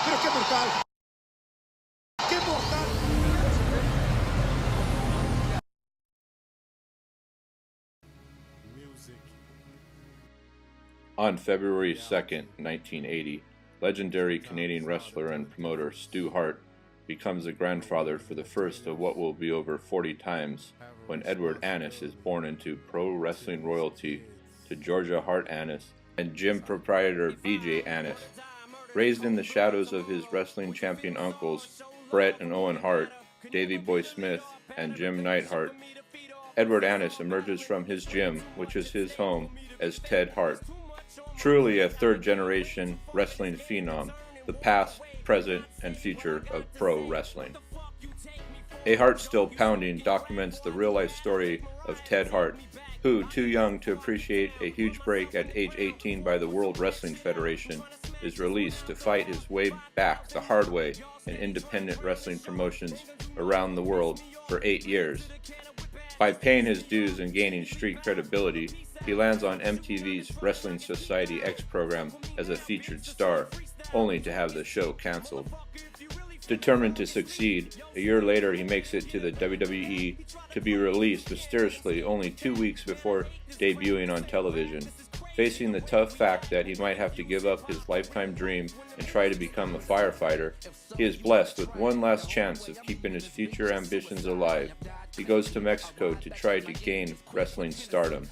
Pero qué mortal. Qué mortal. On February 2nd, 1980, legendary Canadian wrestler and promoter Stu Hart becomes a grandfather for the first of what will be over 40 times when Edward Annis is born into pro wrestling royalty to Georgia Hart Annis and gym proprietor BJ Annis. Raised in the shadows of his wrestling champion uncles, Bret and Owen Hart, Davey Boy Smith, and Jim Neidhart, Edward Annis emerges from his gym, which is his home, as Ted Hart. Truly a third-generation wrestling phenom, the past, present, and future of pro wrestling. A Heart Still Pounding documents the real-life story of Ted Hart, who, too young to appreciate a huge break at age 18 by the World Wrestling Federation, is released to fight his way back the hard way in independent wrestling promotions around the world for 8 years. By paying his dues and gaining street credibility, he lands on MTV's Wrestling Society X program as a featured star, only to have the show canceled. Determined to succeed, a year later he makes it to the WWE to be released mysteriously only 2 weeks before debuting on television. Facing the tough fact that he might have to give up his lifetime dream and try to become a firefighter, he is blessed with one last chance of keeping his future ambitions alive. He goes to Mexico to try to gain wrestling stardom.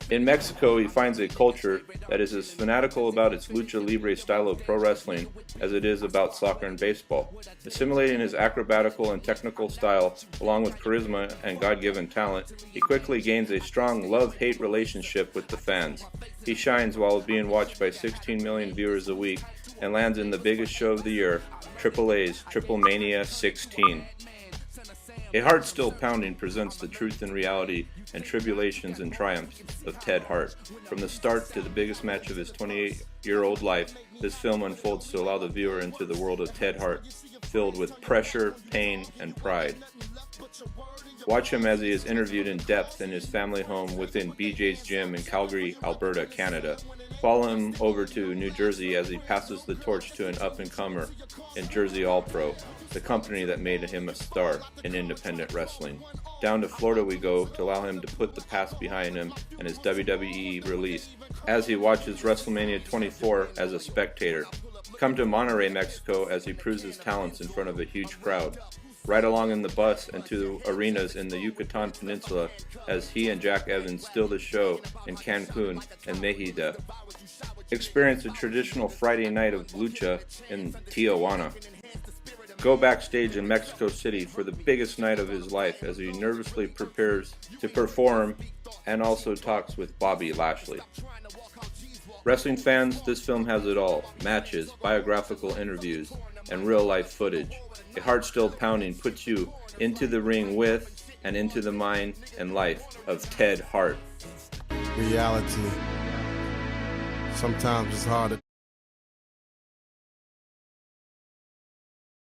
In Mexico, he finds a culture that is as fanatical about its lucha libre style of pro wrestling as it is about soccer and baseball. Assimilating his acrobatical and technical style, along with charisma and God-given talent, he quickly gains a strong love-hate relationship with the fans. He shines while being watched by 16 million viewers a week and lands in the biggest show of the year, AAA's Triple Mania 16. A Heart Still Pounding presents the truth and reality and tribulations and triumphs of Ted Hart. From the start to the biggest match of his 28-year-old life, this film unfolds to allow the viewer into the world of Ted Hart, filled with pressure, pain, and pride. Watch him as he is interviewed in depth in his family home within BJ's gym in Calgary, Alberta, Canada. Follow him over to New Jersey as he passes the torch to an up-and-comer in Jersey All-Pro, the company that made him a star in independent wrestling. Down to Florida we go to allow him to put the past behind him and his WWE release as he watches WrestleMania 24 as a spectator. Come to Monterrey, Mexico as he proves his talents in front of a huge crowd. Ride along in the bus and to arenas in the Yucatan Peninsula as he and Jack Evans steal the show in Cancun and Mérida. Experience a traditional Friday night of lucha in Tijuana. Go backstage in Mexico City for the biggest night of his life as he nervously prepares to perform and also talks with Bobby Lashley. Wrestling fans, this film has it all: matches, biographical interviews, and real-life footage. A Heart Still Pounding puts you into the ring with and into the mind and life of Ted Hart. Reality. Sometimes it's hard to